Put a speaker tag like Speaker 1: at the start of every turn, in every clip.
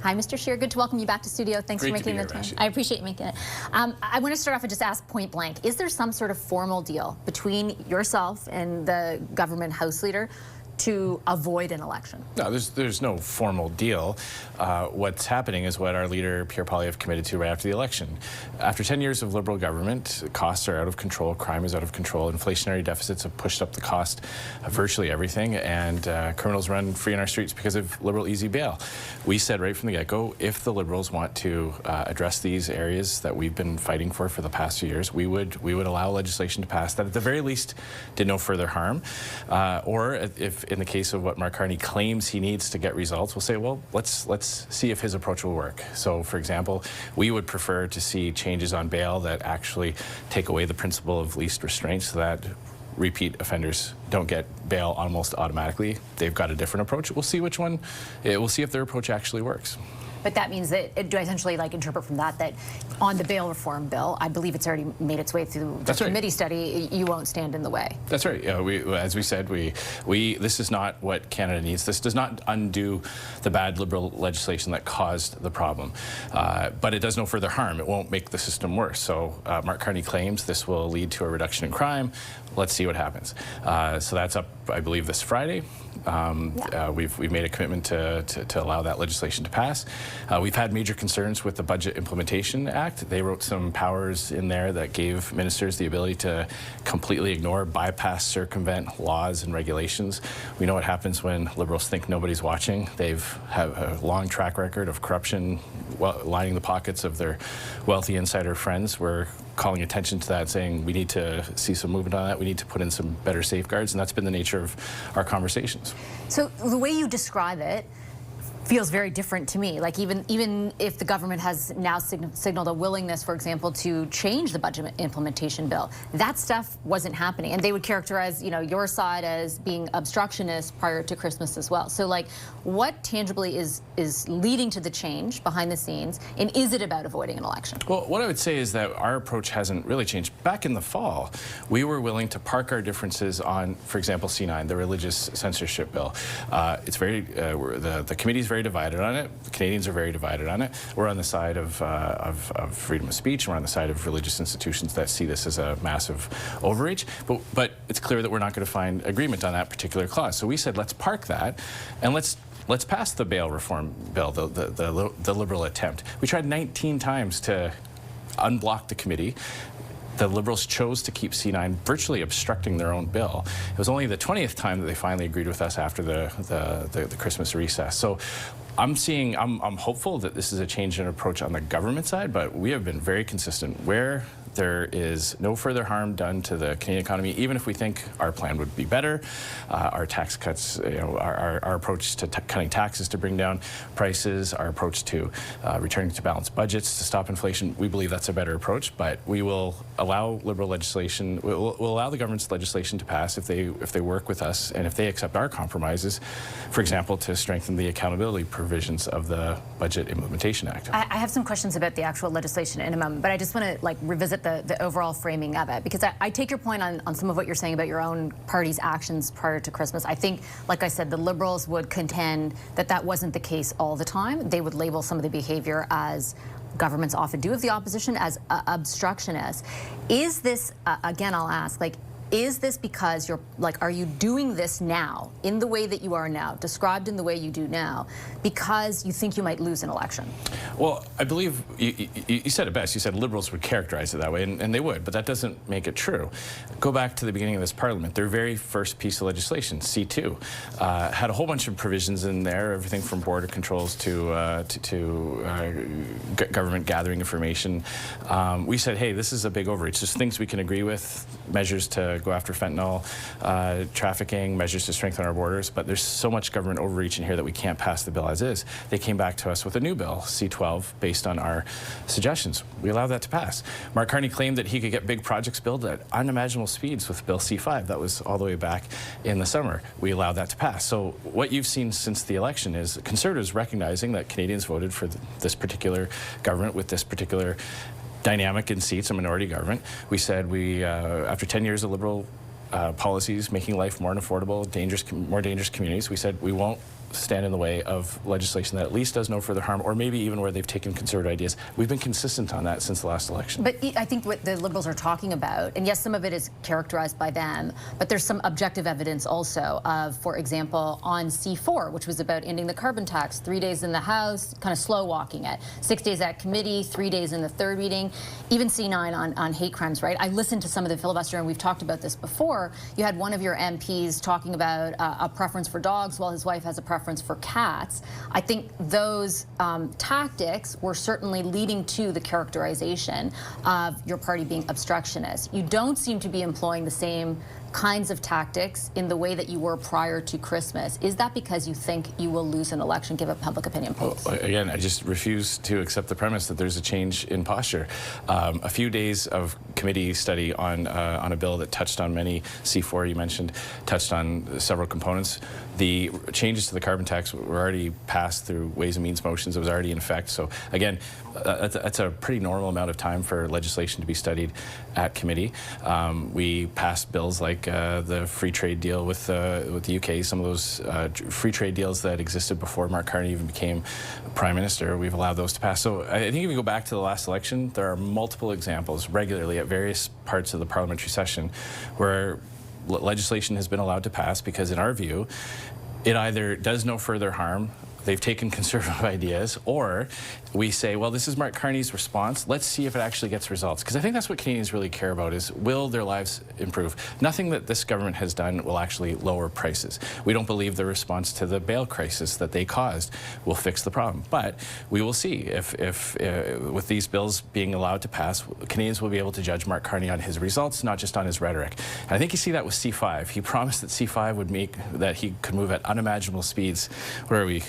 Speaker 1: Hi, Mr. Scheer. Good to welcome you back to studio. Thanks for making the time. I appreciate you making it. I want to start off and just ask point blank, is there some sort of formal deal between yourself and the government House Leader to avoid an election?
Speaker 2: No, there's no formal deal. What's happening is what our leader, Pierre Poilievre, committed to right after the election. After 10 years of Liberal government, costs are out of control, crime is out of control, inflationary deficits have pushed up the cost of virtually everything, and criminals run free in our streets because of Liberal easy bail. We said right from the get-go, if the Liberals want to address these areas that we've been fighting for the past few years, we would allow legislation to pass that at the very least did no further harm, or if in the case of what Mark Carney claims he needs to get results, we'll say, well, let's see if his approach will work. So, for example, we would prefer to see changes on bail that actually take away the principle of least restraint so that repeat offenders don't get bail almost automatically. They've got a different approach. We'll see which one, we'll see if their approach actually works.
Speaker 1: But that means that, do I essentially interpret from that on the bail reform bill, I believe it's already made its way through the committee study, you won't stand in the way?
Speaker 2: That's right. As we said, this is not what Canada needs. This does not undo the bad Liberal legislation that caused the problem. But it does no further harm. It won't make the system worse. So Mark Carney claims this will lead to a reduction in crime. Let's see what happens. So that's up, I believe, this Friday. We've made a commitment to allow that legislation to pass. We've had major concerns with the Budget Implementation Act. They wrote some powers in there that gave ministers the ability to completely ignore, bypass, circumvent laws and regulations. We know what happens when Liberals think nobody's watching. They've have a long track record of corruption, lining the pockets of their wealthy insider friends. We're calling attention to that, saying we need to see some movement on that. We need to put in some better safeguards, and that's been the nature of our conversations.
Speaker 1: So the way you describe it feels very different to me. Like even if the government has now signaled a willingness, for example, to change the budget implementation bill, that stuff wasn't happening, and they would characterize your side as being obstructionist prior to Christmas as well. So what tangibly is leading to the change behind the scenes, and is it about avoiding an election?
Speaker 2: Well, what I would say is that our approach hasn't really changed. Back in the fall, we were willing to park our differences on, for example, C9, the religious censorship bill. It's very the committee's very divided on it. The Canadians are very divided on it. We're on the side of freedom of speech, and we're on the side of religious institutions that see this as a massive overreach. But it's clear that we're not going to find agreement on that particular clause. So we said, let's park that, and let's pass the bail reform bill, the Liberal attempt. We tried 19 times to unblock the committee. The Liberals chose to keep C9 virtually obstructing their own bill. It was only the 20th time that they finally agreed with us after the Christmas recess. So I'm hopeful that this is a change in approach on the government side, but we have been very consistent. Where there is no further harm done to the Canadian economy, even if we think our plan would be better, our tax cuts, our approach to cutting taxes to bring down prices, our approach to returning to balanced budgets to stop inflation, we believe that's a better approach. But we will allow Liberal legislation, we'll allow the government's legislation to pass if they work with us and if they accept our compromises, for example, to strengthen the accountability provisions of the Budget Implementation Act.
Speaker 1: I have some questions about the actual legislation in a moment, but I just want to revisit the overall framing of it, because I take your point on some of what you're saying about your own party's actions prior to Christmas. I think, like I said, the Liberals would contend that that wasn't the case all the time. They would label some of the behavior, as governments often do of the opposition, as obstructionist. Is this, again, I'll ask, is this because you're, are you doing this now, in the way that you are now, described in the way you do now, because you think you might lose an election?
Speaker 2: Well, I believe you said it best. You said Liberals would characterize it that way, and they would, but that doesn't make it true. Go back to the beginning of this Parliament. Their very first piece of legislation, C2, had a whole bunch of provisions in there, everything from border controls to government gathering information. We said, hey, this is a big overreach. There's things we can agree with, measures to go after fentanyl trafficking, measures to strengthen our borders, but there's so much government overreach in here that we can't pass the bill as is. They came back to us with a new bill, C12, based on our suggestions. We allowed that to pass. Mark Carney claimed that he could get big projects built at unimaginable speeds with Bill C5. That was all the way back in the summer. We allowed that to pass. So what you've seen since the election is Conservatives recognizing that Canadians voted for this particular government with this particular dynamic in seats, a minority government. We said after 10 years of Liberal policies making life more unaffordable, more dangerous communities, we said we won't stand in the way of legislation that at least does no further harm, or maybe even where they've taken conservative ideas. We've been consistent on that since the last election.
Speaker 1: But I think what the Liberals are talking about, and yes, some of it is characterized by them, but there's some objective evidence also of, for example, on C4, which was about ending the carbon tax, 3 days in the House, kind of slow walking it, 6 days at committee, 3 days in the third reading, even C9 on hate crimes, right? I listened to some of the filibuster, and we've talked about this before. You had one of your MPs talking about a preference for dogs while his wife has a preference for cats. I think those tactics were certainly leading to the characterization of your party being obstructionist. You don't seem to be employing the same kinds of tactics in the way that you were prior to Christmas. Is that because you think you will lose an election, given public opinion polls?
Speaker 2: Well, again, I just refuse to accept the premise that there's a change in posture. A few days of committee study on a bill that touched on many, C4 you mentioned, touched on several components. The changes to the carbon tax were already passed through Ways and Means motions. It was already in effect. So again, that's a pretty normal amount of time for legislation to be studied at committee. We passed bills like the free trade deal with the UK, some of those free trade deals that existed before Mark Carney even became Prime Minister. We've allowed those to pass. So I think if you go back to the last election, there are multiple examples regularly at various parts of the parliamentary session where legislation has been allowed to pass because, in our view, it either does no further harm, they've taken conservative ideas, or we say, well, this is Mark Carney's response. Let's see if it actually gets results. Because I think that's what Canadians really care about, is will their lives improve? Nothing that this government has done will actually lower prices. We don't believe the response to the bail crisis that they caused will fix the problem. But we will see if with these bills being allowed to pass, Canadians will be able to judge Mark Carney on his results, not just on his rhetoric. And I think you see that with C5. He promised that C5 would make, that he could move at unimaginable speeds. Where are we?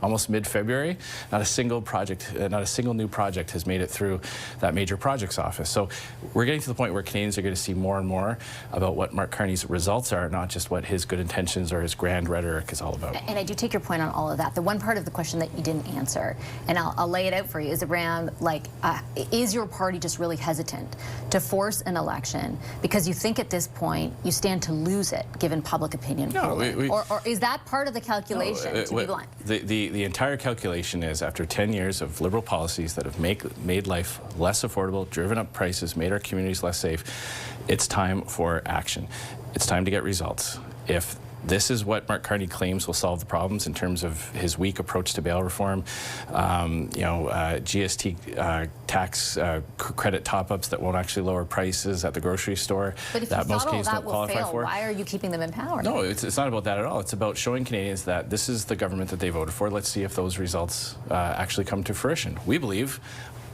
Speaker 2: Almost mid-February. Not a single project, not a single new project has made it through that major projects office. So we're getting to the point where Canadians are going to see more and more about what Mark Carney's results are, not just what his good intentions or his grand rhetoric is all about.
Speaker 1: And I do take your point on all of that. The one part of the question that you didn't answer, and I'll lay it out for you, is around, like, is your party just really hesitant to force an election because you think at this point you stand to lose it, given public opinion polling? Or is that part of the calculation, to be blunt?
Speaker 2: The entire calculation is, after 10 years of Liberal policies that have made life less affordable, driven up prices, made our communities less safe, it's time for action. It's time to get results. If this is what Mark Carney claims will solve the problems in terms of his weak approach to bail reform, GST tax credit top-ups that won't actually lower prices at the grocery store,
Speaker 1: but if
Speaker 2: that
Speaker 1: you
Speaker 2: most
Speaker 1: thought all
Speaker 2: Canadians
Speaker 1: that
Speaker 2: don't
Speaker 1: will
Speaker 2: qualify
Speaker 1: fail,
Speaker 2: for.
Speaker 1: why are you keeping them in power?
Speaker 2: No, it's not about that at all. It's about showing Canadians that this is the government that they voted for. Let's see if those results actually come to fruition. We believe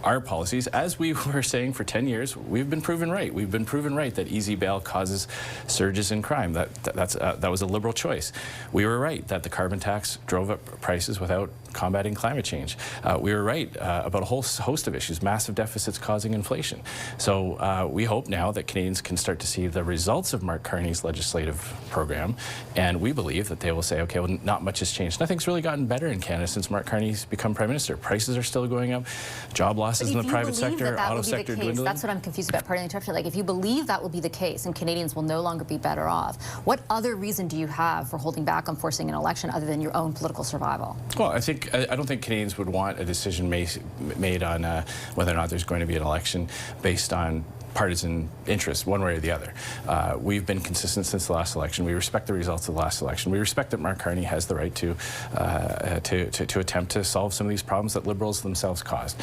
Speaker 2: our policies, as we were saying for 10 years, we've been proven right. We've been proven right that easy bail causes surges in crime. That was a Liberal choice. We were right that the carbon tax drove up prices without combating climate change. We were right about a whole host of issues, massive deficits causing inflation. So we hope now that Canadians can start to see the results of Mark Carney's legislative program, and we believe that they will say, okay, well, not much has changed. Nothing's really gotten better in Canada since Mark Carney's become Prime Minister. Prices are still going up, job losses in the private sector, auto sector dwindling.
Speaker 1: That's what I'm confused about, part of the interruption. Like, if you believe that will be the case and Canadians will no longer be better off, what other reason do you have for holding back on forcing an election other than your own political survival?
Speaker 2: Well, I don't think Canadians would want a decision made on whether or not there's going to be an election based on partisan interest, one way or the other. We've been consistent since the last election. We respect the results of the last election. We respect that Mark Carney has the right to attempt to solve some of these problems that Liberals themselves caused.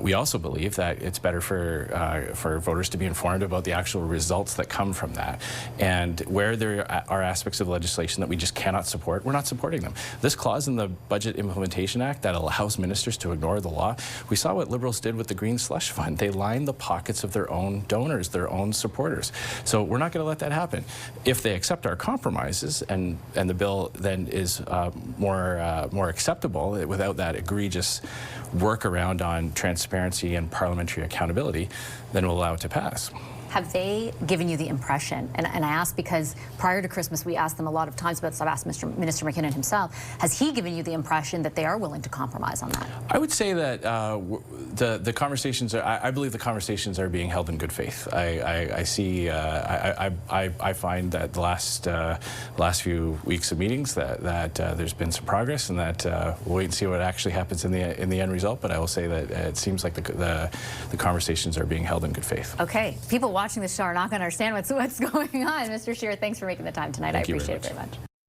Speaker 2: We also believe that it's better for voters to be informed about the actual results that come from that. And where there are aspects of legislation that we just cannot support, we're not supporting them. This clause in the Budget Implementation Act that allows ministers to ignore the law, we saw what Liberals did with the Green Slush Fund. They lined the pockets of their own donors, their own supporters. So we're not going to let that happen. If they accept our compromises and the bill then is more acceptable without that egregious workaround on transparency and parliamentary accountability, then we'll allow it to pass.
Speaker 1: have they given you the impression, and I ask because prior to Christmas we asked them a lot of times, but I've asked Minister McKinnon himself, has he given you the impression that they are willing to compromise on that?
Speaker 2: I would say that the conversations are, I believe the conversations are being held in good faith. I see, I find that the last few weeks of meetings that there's been some progress, and that we'll wait and see what actually happens in the end result, but I will say that it seems like the conversations are being held in good faith.
Speaker 1: Okay, people watching this show are not going to understand what's going on. Mr. Scheer, thanks for making the time tonight.
Speaker 2: Thank
Speaker 1: I appreciate it very much.